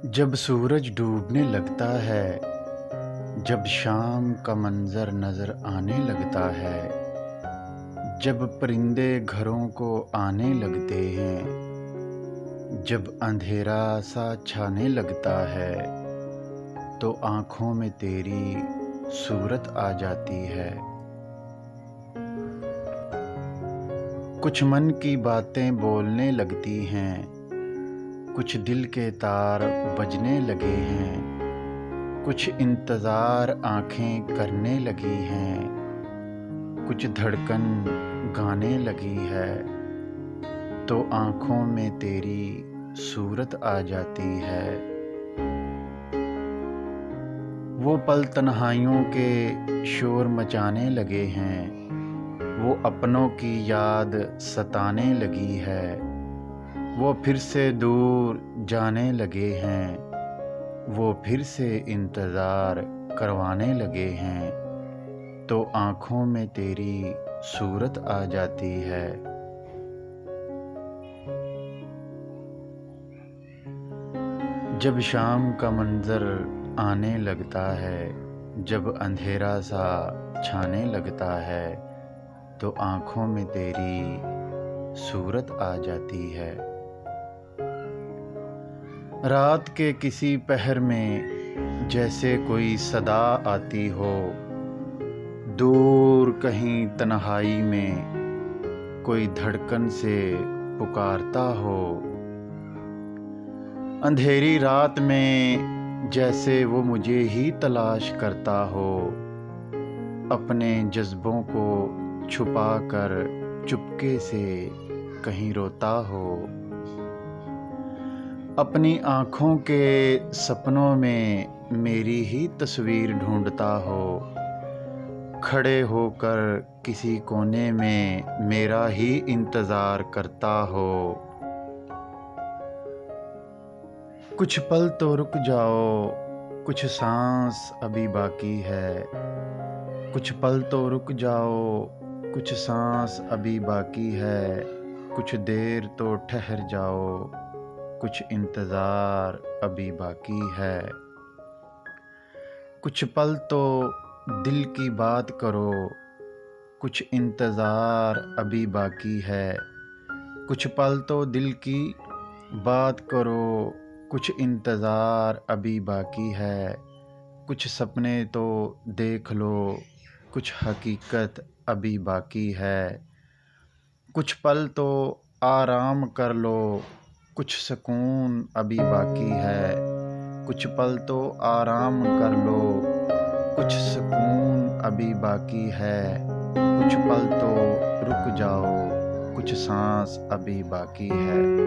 जब सूरज डूबने लगता है, जब शाम का मंज़र नज़र आने लगता है, जब परिंदे घरों को आने लगते हैं, जब अंधेरा सा छाने लगता है, तो आँखों में तेरी सूरत आ जाती है। कुछ मन की बातें बोलने लगती हैं, कुछ दिल के तार बजने लगे हैं, कुछ इंतज़ार आँखें करने लगी हैं, कुछ धड़कन गाने लगी है, तो आँखों में तेरी सूरत आ जाती है। वो पल तन्हाइयों के शोर मचाने लगे हैं, वो अपनों की याद सताने लगी है, वो फिर से दूर जाने लगे हैं, वो फिर से इंतज़ार करवाने लगे हैं, तो आँखों में तेरी सूरत आ जाती है। जब शाम का मंज़र आने लगता है, जब अंधेरा सा छाने लगता है, तो आँखों में तेरी सूरत आ जाती है। रात के किसी पहर में जैसे कोई सदा आती हो, दूर कहीं तन्हाई में कोई धड़कन से पुकारता हो। अंधेरी रात में जैसे वो मुझे ही तलाश करता हो, अपने जज्बों को छुपा कर चुपके से कहीं रोता हो। अपनी आँखों के सपनों में मेरी ही तस्वीर ढूंढता हो, खड़े होकर किसी कोने में मेरा ही इंतज़ार करता हो। कुछ पल तो रुक जाओ, कुछ सांस अभी बाकी है। कुछ पल तो रुक जाओ, कुछ सांस अभी बाकी है। कुछ देर तो ठहर जाओ, कुछ इंतज़ार अभी बाकी है। कुछ पल तो दिल की बात करो, कुछ इंतज़ार अभी बाकी है। कुछ पल तो दिल की बात करो, कुछ इंतज़ार अभी बाकी है। कुछ सपने तो देख लो, कुछ हकीकत अभी बाकी है। कुछ पल तो आराम कर लो, कुछ सुकून अभी बाकी है। कुछ पल तो आराम कर लो, कुछ सुकून अभी बाकी है। कुछ पल तो रुक जाओ, कुछ सांस अभी बाकी है।